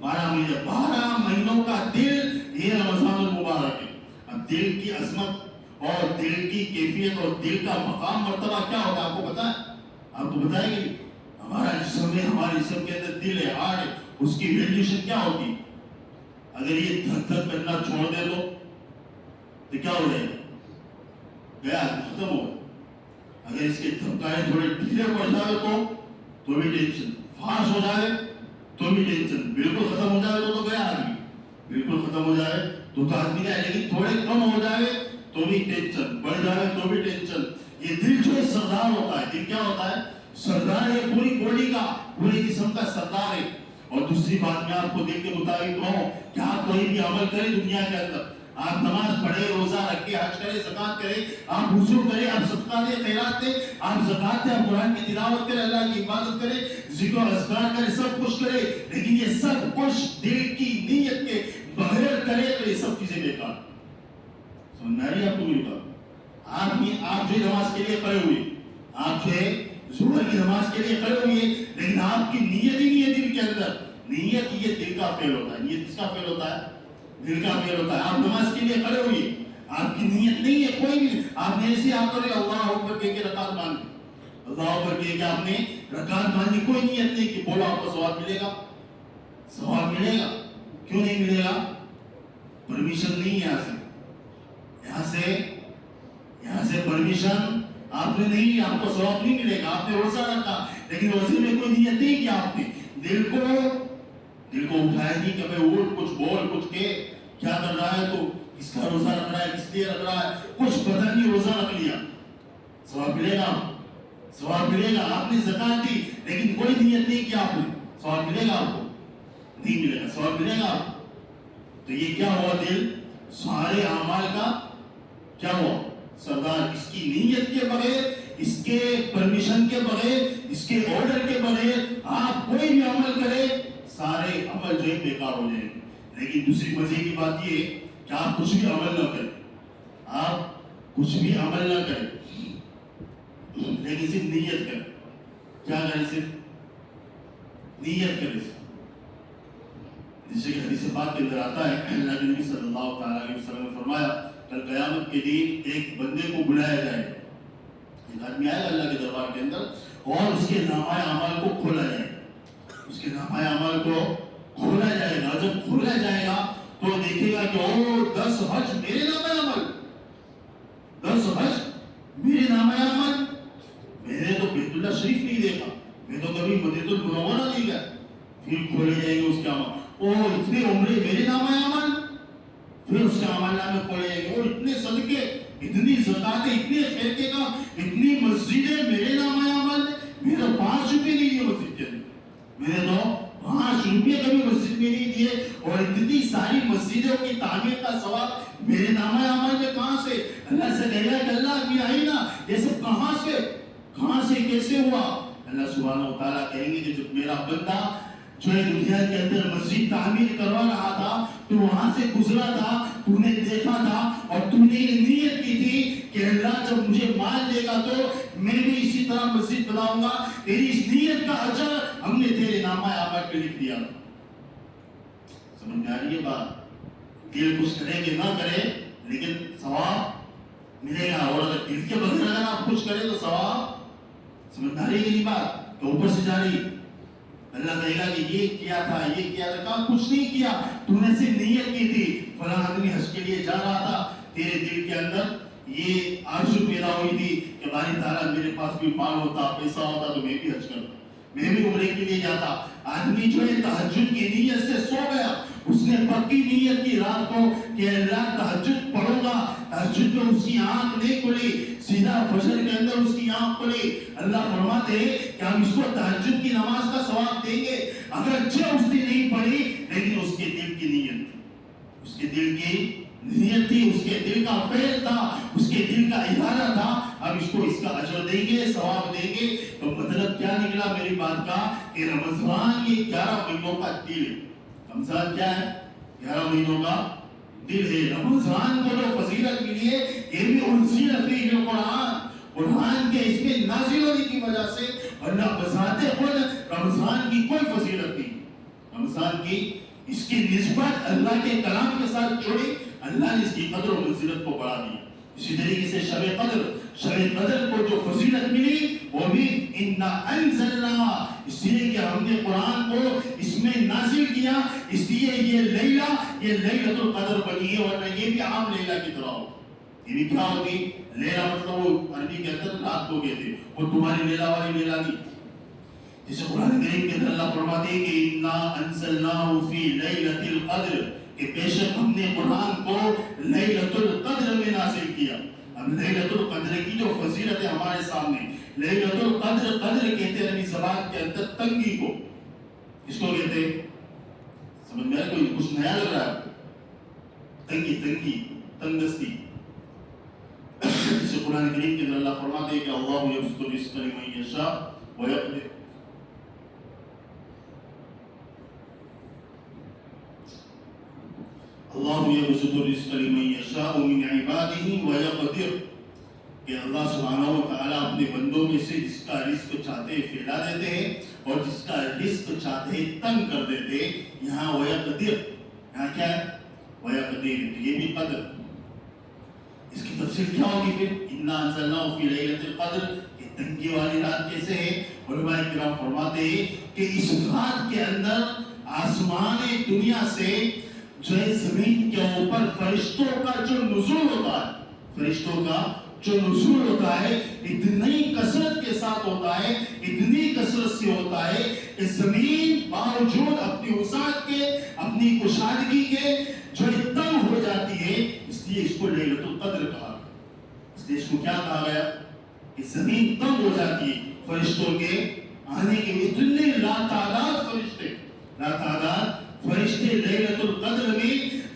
12 مہینے. 12 مہینوں کا دل یہ رمضان المبارک ہے. اب دل کی عظمت اور دل کی کیفیت اور دل کا مقام مرتبہ کیا ہوتا ہے آپ کو پتا ہے؟ آپ کو بتائیں گے ہمارا جسم ہے، ہمارے جسم کے اندر دل ہے، ہارٹ ہے، اس کی ویلیوشن کیا ہوگی؟ اگر یہ دھک دھک کرنا چھوڑ دے تو کیا ہو جائے گیا؟ ختم ہو گیا. اگر اس کے دھکائے تھوڑے ڈھیلے پڑ جائے تو بھی ٹینشن، فاسٹ ہو جائے تو بھی ٹینشن، بالکل ختم ہو جائے تو گیا آدمی، بالکل ختم ہو جائے تو آدمی جائے، لیکن تھوڑے کم ہو جائے تو بھی ٹینشن، بڑھ جائے تو بھی ٹینشن. یہ دل جو ہے سردار ہوتا ہے. دل کیا ہوتا ہے؟ سردار ہے، پوری باڈی کا، پورے جسم کا سردار ہے. اور دوسری بات میں آپ کو دل کے مطابق کہوں کہ آپ کوئی بھی عمل کریں دنیا کے اندر، آپ نماز پڑھے، روزہ رکھے، حج کرے، زکات کرے، آپ وضو کرے، آپ صدقہ دے، خیرات دے، آپ زکات دے، آپ قرآن کی تلاوت کرے، اللہ کی عبادت کرے، ذکر و اذکار کرے، سب کچھ کرے، لیکن یہ سب کچھ دل کی نیت کے بغیر کرے تو یہ سب چیزیں بیکار. سمجھ میں آ رہی ہے آپ کو میری بات؟ آپ جو نماز کے لیے کھڑے ہوئے، آپ جو ہے ظہر کی نماز کے لیے کھڑے ہوئے، لیکن آپ کی نیت ہی نہیں ہے دل کے اندر. نیت یہ دل کا فعل ہوتا ہے. نیت کس کا فعل ہوتا ہے؟ دل کا فعل ہوتا ہے. آپ نماز کے لیے کھڑے ہوئے، آپ کی نیت نہیں ہے کوئی بھی، آپ نے ایسے آپ کرے اللہ اکبر کہہ کے رکعت مانگی، اللہ اکبر کہہ کے آپ نے رکعت مانگی، کوئی نیت نہیں کہ بولا آپ کو ثواب ملے گا. ثواب ملے گا کیوں نہیں ملے گا؟ پرمیشن نہیں ہے یہاں سے پرمیشن آپ نے نہیں، آپ کو ثواب نہیں ملے گا. آپ نے روزہ رکھا لیکن روزے میں کوئی نیت نہیں کیا آپ نے، دل کو اٹھایا نہیں کہ بھائی اٹھ کچھ بول کچھ کہ کیا کر رہا ہے تو کس کا روزہ رکھ رہا ہے، کس لیے رکھ رہا ہے، کچھ پتہ نہیں، روزہ رکھ لیا، ثواب ملے گا، ثواب ملے گا. آپ نے زکات دی لیکن کوئی نیت نہیں کیا آپ نے، ثواب ملے گا آپ کو؟ نہیں ملے گا. ثواب ملے گا آپ کو؟ تو یہ کیا ہوا؟ دل سارے اعمال کا کیا ہوا؟ سردار. اس کی نیت کے بغیر، اس کے پرمیشن کے بغیر، اس کے آرڈر کے بغیر آپ کوئی بھی عمل کرے، سارے عمل جو ہے بیکار ہو جائیں گے. لیکن دوسری مزے کی بات یہ ہے کہ آپ کچھ بھی عمل نہ کریں، آپ کچھ بھی عمل نہ کریں لیکن صرف نیت کریں. کیا کریں؟ صرف نیت کریں. جیسے کہ حدیث پاک کے اندر آتا ہے، اللہ کے نبی صلی اللہ تعالیٰ علیہ وسلم نے فرمایا کل قیامت کے دن ایک بندے کو بلایا جائے گا. ایک آدمی آئے گا اللہ کے دربار کے اندر اور اس کے نامہ اعمال کو کھولا جائے گا. اس کے نامہ اعمال کو کھولا جائے گا. جب کھولا جائے گا تو دیکھے گا کہ او 10 حج میرے نامہ اعمال، 10 حج میرے نامہ اعمال. میں نے تو بیت اللہ شریف نہیں دیکھا، میں تو کبھی مدینہ المنورہ نہیں گیا. پھر کھولے جائیں گے اس کے اعمال، او اتنے عمرے میرے نامہ اعمال. پھر اس کے اعمال نامے کھولے جائیں گے، اور اتنے صدقے، اتنی زکاتیں، اتنے خیر کے کام، اتنی مسجدیں میرے نامہ اعمال میں. میں تو 5 روپے نہیں دیے مسجد کے اندر، میں نے تو 5 روپے کبھی مسجد میں نہیں دیے، اور اتنی ساری مسجدوں کی تعمیر کا ثواب میرے نامہ اعمال میں کہاں سے؟ اللہ سے کہے گا کہ اللہ بھی آئی نا، یہ سب کہاں سے کیسے ہوا؟ اللہ سبحانہ و تعالیٰ کہیں گے کہ جب میرا بندہ جو ہے دنیا کے اندر مسجد تعمیر کروا رہا تھا تو وہاں سے گزرا تھا، تو نے دیکھا تھا اور تو نے نیت کی تھی کہ اللہ جب مجھے مال دے گا تو میں بھی اسی طرح مسجد بناؤں گا. تیری اس نیت کا اجر ہم نے تیرے نامہ اعمال پہ لکھ دیا. سمجھ میں آ رہی ہے بات؟ دل کچھ کرے کہ نہ کرے لیکن ثواب ملے گا. اور اگر دل کے بغیر اگر آپ کچھ کریں تو ثواب، سمجھ میں آ رہی ہے کہ بات کہ اوپر سے جا رہی. اللہ کہے گا کہ یہ کیا تھا، یہ کیا تھا، کہا کچھ نہیں کیا، تو نے صرف نیت کی تھی. فلاں آدمی حج کے لیے جا رہا تھا، تیرے دل کے اندر یہ آرزو پیدا ہوئی تھی کہ باری تعالیٰ میرے پاس بھی مال ہوتا، پیسہ ہوتا تو میں بھی حج کرتا، میں بھی عمرے کے لیے جاتا. آدمی جو ہے تہجد کی نیت سے سو گیا، اس نے پکی نیت کی رات کو کہ اللہ تہجد پڑھوں گا. تہجد میں اس کی آنکھ نہیں کھلی، سیدھا فجر کے اندر اس کی آنکھ کھلی. اللہ فرماتے ہیں کہ ہم اس کو تہجد کی نماز کا ثواب دیں گے اگرچہ اس نے نہیں پڑھی لیکن اس کے دل کی نیت تھی، اس کے دل کی نیت تھی، اس کے دل کا فعل تھا، اس کے دل کا ارادہ تھا. اب اس کو اس کا اجر دیں گے، ثواب دیں گے. تو مطلب کیا نکلا میری بات کا کہ رمضان یہ 11 مہینوں کا دل ہے. رمضان کیا ہے؟ 11 مہینوں کا دل ہے. رمضان کو جو فضیلت ملی ہے یہ بھی انزل فیہ قرآن کے اس میں نازل ہونے کی وجہ سے. اللہ بذات خود رمضان کی کوئی فضیلت نہیں، رمضان کی اس کی نسبت اللہ کے کلام کے ساتھ جوڑی، اللہ نے اس کی قدر و منزلت کو بڑھا دیا. اسی طریقے سے شب قدر کو جو فضیلت ملی وہ بھی انا انزلنا، اس لیے کہ ہم نے قرآن کو اس میں نازل کیا، اس لیے یہ لیلۃ القدر بنی ہے. ورنہ یہ بھی عام لیلہ کی طرح ہو. یہ بھی کیا ہوگی؟ لیلہ مطلب وہ عربی کے اندر رات کو کہتے، وہ تمہاری لیلہ والی لیلہ نہیں. جیسے قرآن کریم کے اندر اللہ فرماتے ہیں کہ انا انزلناہ فی لیلۃ القدر، کہ بے شک ہم نے قرآن کو لیلۃ القدر میں نازل کیا. اب لیلۃ القدر کی جو فضیلت ہے ہمارے سامنے، لیلۃ القدر، قدر کہتے ہیں عربی زبان کے اندر تنگی کو. اس کو کہتے ہیں، سمجھ میں کوئی کچھ نیا لگ رہا ہے؟ تنگی، تنگستی. جسے قرآن کریم کے اندر اللہ فرماتے ہیں کہ اللہ یبسط الرزق لمن یشاء ویقدر. اللہ یبسط الرزق لمن یشاء من عباده ویقدر، کہ اللہ سبحانہ و تعالیٰ اپنے بندوں میں سے جس کا رزق چاہتے ہیں پھیلا دیتے ہیں اور جس کا رزق چاہتے ہیں تنگ کر دیتے ہیں. یہاں ویقدر، یہاں کیا ہے؟ ویقدر. یہ بھی قدر. اس کی تفسیر کیا ہوگی پھر؟ انا انزلناہ فی لیلۃ القدر، یہ تنگی والی رات کیسے ہے؟ علماء کرام فرماتے ہیں کہ اس رات کے اندر آسمان دنیا سے جو ہے زمین کے اوپر فرشتوں کا جو نزول ہوتا ہے، فرشتوں کا جو نزول ہوتا ہے اتنی کثرت کے ساتھ ہوتا ہے، اتنی کثرت سے ہوتا ہے کہ زمین باوجود اپنی وسعت کے، اپنی کشادگی کے جو تنگ ہو جاتی ہے، اس لیے اس کو لیلۃ القدر کہا، اس لیے اس کو کیا کہا گیا کہ زمین تنگ ہو جاتی ہے فرشتوں کے آنے کے، اتنے لاتعداد فرشتے لیلۃ القدر میں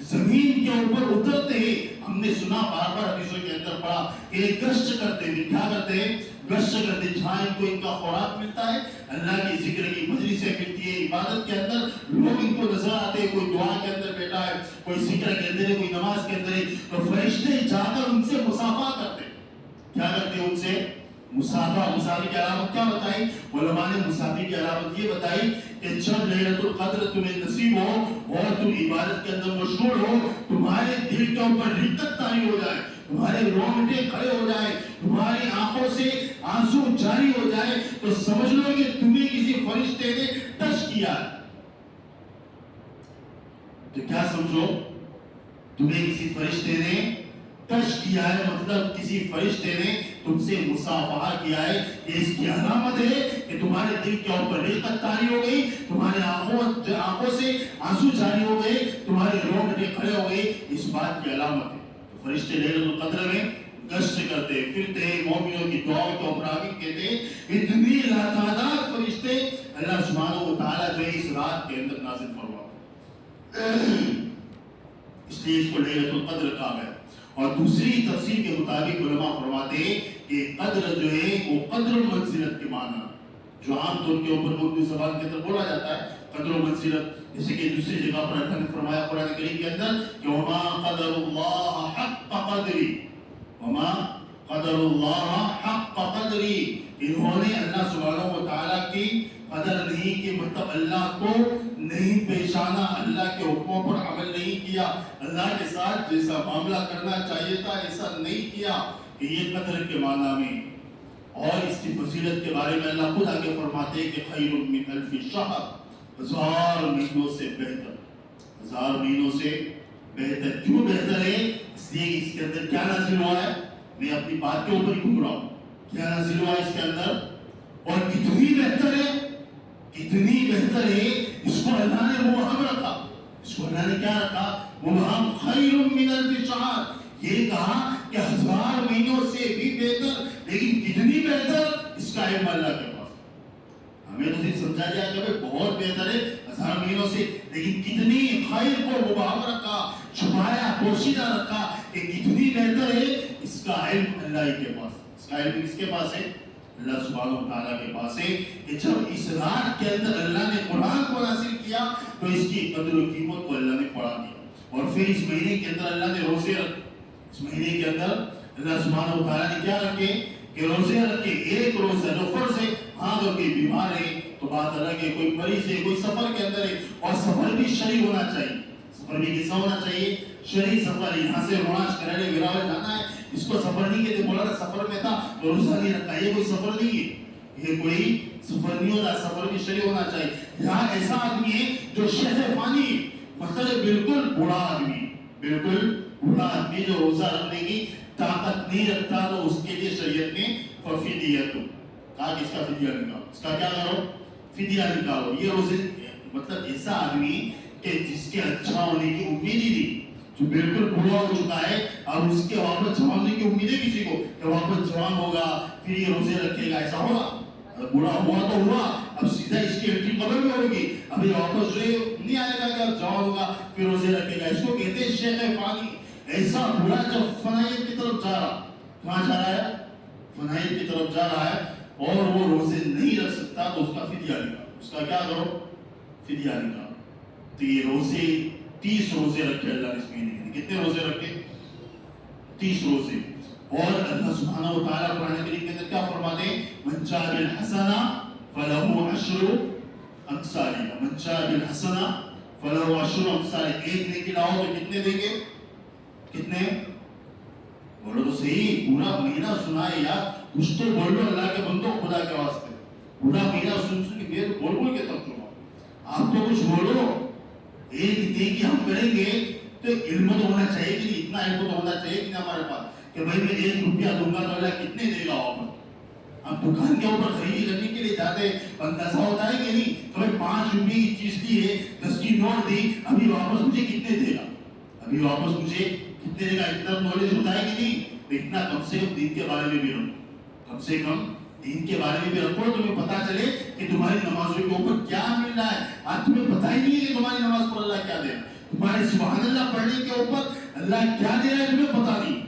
زمین کے اوپر اترتے ہیں۔ ہم نے سنا بار بار حدیثوں کے اندر پڑھا کہ گشت کرتے ہیں، کیا کرتے ہیں؟ گشت کرتے، جہاں ان کو ان کا خوراک ملتا ہے، اللہ کی ذکر کی مجلسیں ملتی ہے، عبادت کے اندر لوگ ان کو نظر آتے ہیں، کوئی دعا کے اندر بیٹھا ہے، کوئی ذکر کے اندر ہے، کوئی نماز کے اندر ہے، تو فرشتے جا کر ان سے مصافحہ کرتے ہیں۔ کیا کرتے ہیں ان سے؟ مسافر کی علامت کیا بتائی؟ علماء نے مسافر کی علامت یہ بتائی کہ جب لیلۃ القدر تمہیں نصیب ہو اور تم عبادت کے اندر مشغول ہو، تمہارے دل کے اوپر رقت طاری ہو جائے، تمہارے رونگٹے کھڑے ہو جائے، تمہاری آنکھوں سے آنسو جاری ہو جائے، تو سمجھ لو کہ تمہیں کسی فرشتے نے ٹچ کیا ہے۔ تو کیا سمجھو؟ تمہیں کسی فرشتے نے ٹچ کیا ہے، مطلب کسی فرشتے نے تم سے مصافحہ کیا ہے۔ یہ اس کی علامت ہے کہ تمہارے دل کے اوپر رقت طاری ہو گئی، تمہارے آنکھوں سے آنسو جاری ہو گئے، تمہارے رونگٹے کھڑے ہو گئے، اس بات کی علامت ہے۔ تو فرشتے لیلۃ القدر میں گشت کرتے پھرتے، مومنوں کی دعاؤں کو آمین کہتے، اتنی لاتعداد فرشتے اللہ سبحانہ و تعالیٰ جو اس رات کے اندر نازل فرماتے، اس لیے اس کو لیلۃ القدر کہا گیا۔ اور دوسری تفسیر کے مطابق علماء فرماتے ہیں کہ قدر جو ہے وہ قدر منزلت کے معنی، جو عام طور کے اوپر اردو زبان کے اندر بولا جاتا ہے قدر و منزلت، جیسے کہ دوسری جگہ پر اللہ نے فرمایا قرآن کریم کے اندر کہ وما قدر اللہ حق قدری، وما قدر اللہ حق قدری، انہوں نے اللہ سبحانہ و تعالیٰ کی قدر نہیں کی، مطلب اللہ کو نہیں پہچانا، اللہ کے حکموں پر عمل نہیں کیا، اللہ کے ساتھ جیسا معاملہ کرنا چاہیے تھا ایسا نہیں کیا، کہ یہ قدر کے معنی میں۔ اور اس کی فضیلت کے بارے میں اللہ خود آگے فرماتے ہیں کہ خیر من الف شہر، 1000 مہینوں سے بہتر، 1000 مہینوں سے بہتر۔ کیوں بہتر ہے؟ اس لیے اس کے اندر کیا نازل ہوا ہے، میں اپنی بات کے اوپر ہی گھوم رہا ہوں، کیا نازل ہوا ہے اس کے اندر، اور کتنی بہتر ہے، کتنی بہتر ہے، اس کو اللہ نے مبہم رکھا، اس کو اللہ نے کیا رکھا؟ مبہم، خیر من الف شہر، یہ کہا کہ 1000 مہینوں سے بھی بہتر، لیکن کتنی بہتر اس کا علم اللہ کے پاس۔ ہمیں تو صرف سمجھا جائے کہ بہت بہتر ہے 1000 مہینوں سے، لیکن کتنی خیر کو مبہم رکھا، چھپایا، پوشیدہ رکھا کہ کتنی بہتر ہے، اس کا علم اللہ کے پاس۔ اس کا علم کس کے پاس ہے؟ اللہ سبحانہ و تعالیٰ کے پاس ہے، کہ جب اس رات کے اندر اللہ نے قرآن کو نازل کیا تو اس کی قدر و قیمت کو اللہ نے پڑھا دیا، اور پھر اس مہینے کے اندر اللہ نے روزے رکھے، اس مہینے کے اندر اللہ سبحانہ و تعالیٰ نے کیا رکھے کہ روزے رکھے، ایک روزہ جو فرض ہے، ہاں اگر کوئی بیمار ہے تو بات الگ ہے، کوئی مریض ہے، کوئی سفر کے اندر ہے، اور سفر بھی شرعی ہونا چاہیے، سفر بھی کیسا ہونا چاہیے؟ شرعی سفر، یہاں سے روانش کرانے وراول جانا ہے، اس کو سفر نہیں کہتے، مولانا سفر میں تھا تو روزہ نہیں رکھا، یہ کوئی سفر نہیں ہے، یہ کوئی سفر نہیں ہوتا، سفر بھی شرعی ہونا چاہیے۔ یہاں ایسا آدمی ہے جو شہر فانی، مطلب بالکل بوڑھا آدمی، بالکل بوڑھا آدمی جو روزہ رکھنے کی طاقت نہیں رکھتا، تو اس کے لیے شریعت میں فدیہ، کہا کہ اس کا فدیہ نکالو، اس کا کیا کرو؟ فدیہ نکالو۔ یہ روزے مطلب ایسا آدمی کہ جس کے اچھا ہونے کی امید ہی نہیں، جو بالکل بوڑھا ہو چکا ہے، اور اس کے واپس جوان ہونے کی امید ہے کسی کو کہ واپس جوان ہوگا پھر یہ روزے رکھے گا، ایسا ہوگا؟ بوڑھا ہوا تو ہوا، اب سیدھا اس کی انٹری قبر میں ہوگی، ابھی واپس جو نہیں آئے گا کہ اب جوان ہوگا پھر روزے رکھے گا، اس کو کہتے ہیں شیخ فانی۔ ایسا بوڑھا جب فنائیت کی طرف جا رہا، کہاں جا رہا ہے؟ فنائیت کی طرف جا رہا ہے، اور وہ روزے نہیں رکھ سکتا، تو اس کا فدیہ نکالو، اس کا کیا کرو؟ فدیہ نکالو۔ تو یہ روزے 30 روزے رکھے اللہ نے اس مہینے کے، کتنے روزے رکھے؟ 30 روزے۔ اور اللہ سبحانہ و تعالیٰ قرآن کریم کے اندر کیا فرماتے ہیں؟ من جاء بالحسنہ فلہ عشر امثالها، من جاء بالحسنہ فلہ عشر امثالها، ایک نیکی لاؤ تو کتنے دیں گے؟ کتنے؟ بولو تو صحیح، پورا مہینہ سنائے یار، کچھ تو بول لو اللہ کے بندوں، خدا کے واسطے، پورا مہینہ سن کے میں بول بول کے تب چکا، آپ تو کچھ بولو۔ ایک نیکی ہم کریں گے تو علم تو ہونا چاہیے کہ نہیں، اتنا علم تو ہونا چاہیے کہ نہیں ہمارے پاس کہ بھائی میں 1 روپیہ دوں گا تو اللہ کتنے دے گا واپس. اب دکان کے اوپر خریدی کرنے کے لیے جاتے اندازہ ہوتا ہے کہ نہیں تو بھائی 5 روپے کی چیز دی ہے 10 کی نوٹ دی ابھی واپس مجھے کتنے دے گا, ابھی واپس مجھے کتنے دے گا, اتنا نالج ہوتا ہے کہ نہیں. تو اتنا کم سے کم دین کے بارے میں بھی رکھو, کم سے کم دین کے بارے میں بھی رکھو, تمہیں پتا چلے کہ تمہاری نمازوں کے اوپر کیا مل رہا ہے. آج تمہیں پتا ہی نہیں ہے کہ تمہاری نماز پر اللہ کیا دے رہا ہے, تمہارے سبحان اللہ پڑھنے کے اوپر اللہ کیا دے رہا ہے تمہیں پتا نہیں.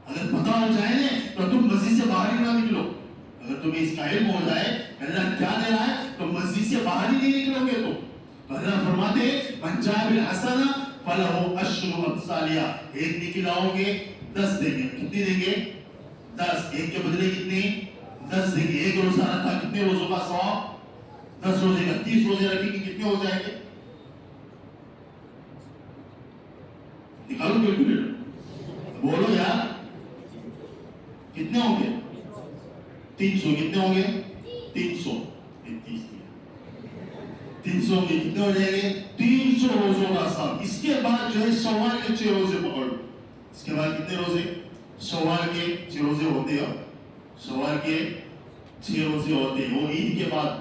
اگر پتا ہو جائے نا تو تم مسجد سے باہر ہی نہ نکلو. اگر تمہیں اس کا علم ہو جائے اللہ کیا دے رہا ہے تو مسجد سے باہر ہی نہیں نکلو گے. تو اللہ فرماتے ہیں من جاء بالحسنہ فلہ عشر امثالها, ایک نکلاؤ گے 10 دیں گے. کتنی دیں گے؟ 10. ایک کے بدلے کتنی؟ 10 دیں گے. ایک روزہ رکھا کتنے روزوں کا ثواب؟ 10 روزے کا. 30 روزے رکھیں گے کتنے ہو جائیں گے؟ نکالو کیلکولیٹر, بولو یار کتنے ہوں گے؟ 300. کتنے ہوں گے؟ 300. 300 کے کتنے ہو جائیں گے؟ 300 روزوں کا ثواب. اس کے بعد جو ہے شوال کے 6 روزے پکڑ لو. اس کے بعد کتنے روزے؟ شوال کے 6 روزے ہوتے ہیں. شوال کے 6 روزے ہوتے ہیں. وہ عید کے بعد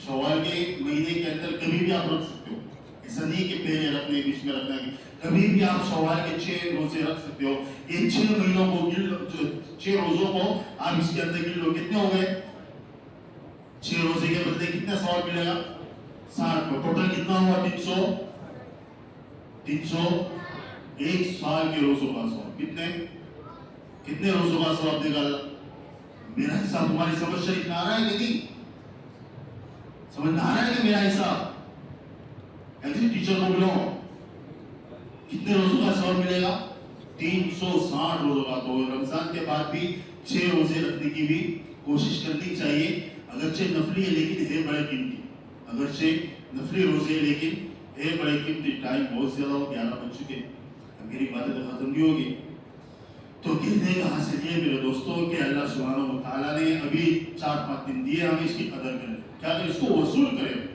شوال کے مہینے کے اندر کبھی بھی آپ رکھ سکتے ہو. ایسا نہیں کہ پہلے رکھنے بیچ میں رکھنا ہے, کبھی بھی آپ شوال کے 6 روزے رکھ سکتے ہو. یہ 6 مہینوں کو گن لو, 6 روزوں کو آپ اس کے اندر گن لو. کتنے ہو گئے؟ 6 روزے کے بدلے کتنا ثواب ملے گا؟ 60. ٹوٹل کتنا ہوا؟ 300. 300 ایک سال کے روزوں کا ثواب. کتنے روزوں کا ثواب دے گا اللہ؟ میرا حساب تمہاری سمجھ شریف نہ آ رہا ہے کہ نہیں؟ سمجھ نہ آ رہا ہے کہ میرا حساب؟ ایسے ٹیچر کو بلاؤ کتنے روزوں کا ثواب ملے گا؟ 360 روزوں کا. تو رمضان کے بعد بھی 6 روزے رکھنے کی بھی کوشش کرنی چاہیے. اگرچہ نفلی ہے لیکن ہے بڑے قیمتی. اگرچہ نفلی روزے لیکن ہے بڑے قیمتی. ٹائم بہت زیادہ ہو, 11 بج چکے. اب میری باتیں تو ختم نہیں ہوگی. تو کہنے کا حاصل یہ میرے دوستوں کہ اللہ سبحانہ و تعالیٰ نے ابھی 4-5 دن دیے, ہمیں اس کی قدر کریں. کیا کہ اس کو وصول کریں,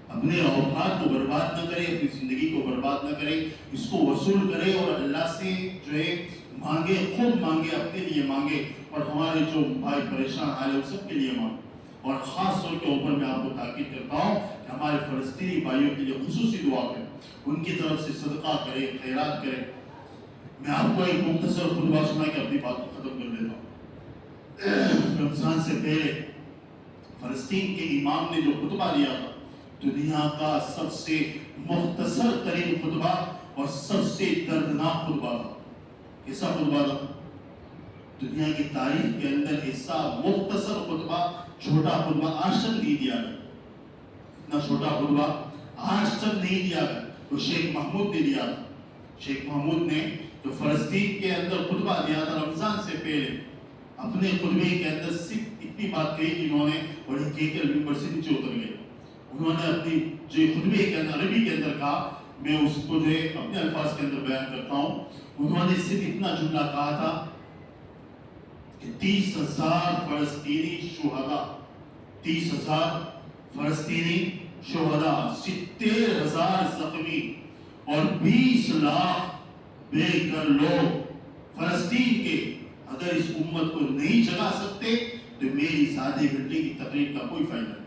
اپنے اوقات کو برباد نہ کرے, اپنی زندگی کو برباد نہ کرے, اس کو وصول کرے اور اللہ سے جو ہے مانگے, خود مانگے, اپنے لیے مانگے اور ہمارے جو بھائی پریشان حال ہے ان سب کے لیے مانگے. اور خاص طور کے اوپر میں آپ کو تاکید کرتا ہوں کہ ہمارے فلسطینی بھائیوں کے لیے خصوصی دعا کریں, ان کی طرف سے صدقہ کرے, خیرات کرے. میں آپ کو ایک مختصر خطبہ سنا کے اپنی بات کو ختم کر دیتا ہوں. رمضان سے پہلے فلسطین کے امام نے جو خطبہ دیا تھا, دنیا کا سب سے مختصر ترین خطبہ اور سب سے دردناک خطبہ تھا. کیسا خطبہ تھا؟ دنیا کی تاریخ کے اندر ایسا مختصر خطبہ, چھوٹا خطبہ آج تک نہیں دیا گیا. اتنا چھوٹا خطبہ آج تک نہیں دیا گیا. وہ شیخ محمود نے دیا تھا. شیخ محمود نے جو فلسطین کے اندر خطبہ دیا تھا رمضان سے پہلے, اپنے خطبے کے اندر صرف اتنی بات کہی کہ انہوں نے, اور یہ کہہ کر ممبر سے نیچے اتر گئے. انہوں نے اپنی جو خطبے کے اندر عربی کے اندر کہا, میں اس کو جو ہے اپنے الفاظ کے اندر بیان کرتا ہوں. انہوں نے صرف اتنا جملہ کہا تھا کہ 30,000 فلسطینی شہداء, 30,000 فلسطینی شہداء, 70,000 زخمی اور 20 لاکھ بے گھر لوگ فلسطین کے اگر اس امت کو نہیں جگا سکتے تو میری آدھے گھنٹے کی تقریر کا کوئی فائدہ نہیں.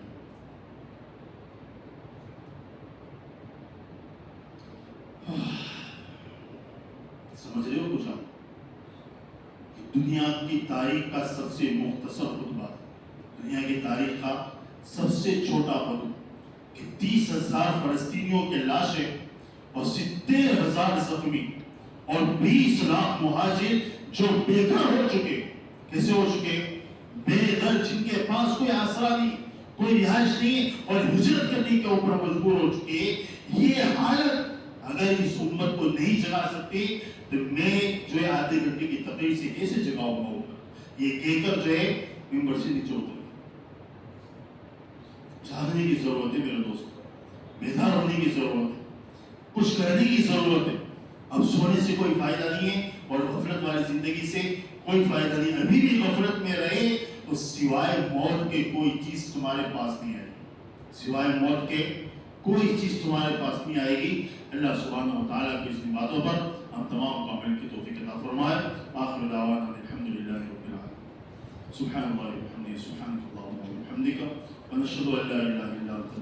سمجھ رہے ہو کچھ آپ؟ دنیا کی تاریخ کا سب سے مختصر خطبہ, دنیا کی تاریخ کا سب سے چھوٹا خطبہ کہ 30,000 فلسطینیوں کے لاشیں اور 70,000 زخمی اور 20 لاکھ مہاجر جو بے گھر ہو چکے. کیسے ہو چکے؟ بے گھر, جن کے پاس کوئی آسرا نہیں, کوئی رہائش نہیں اور ہجرت کرنے کے اوپر مجبور ہو چکے. یہ حالت اگر اس امت کو نہیں جگا سکتی تو میں جو ہے آدھے گھنٹے کی تقریر سے کیسے جگاؤں گا؟ یہ کہہ کر جو ہے ممبر سے نیچے اتر گئے. جاگنے کی ضرورت ہے میرے دوست, بیدار ہونے کی ضرورت ہے, کچھ کرنے کی ضرورت ہے. اب سونے سے کوئی فائدہ نہیں ہے اور غفلت والی زندگی سے کوئی فائدہ نہیں. ابھی بھی غفلت میں رہے تو سوائے موت کے کوئی چیز تمہارے پاس نہیں آئے گی, سوائے موت کے کوئی چیز تمہارے پاس نہیں آئے گی. اللہ سبحانہ و تعالیٰ کی اس باتوں پر ہم تمام کو عمل کی توفیق عطا فرمائے. آخر دعوانا الحمدللہ رب العالمین. سبحان اللہ وبحمدہ سبحانک اللہم وبحمدک ونشہد ان لا الہ الا انت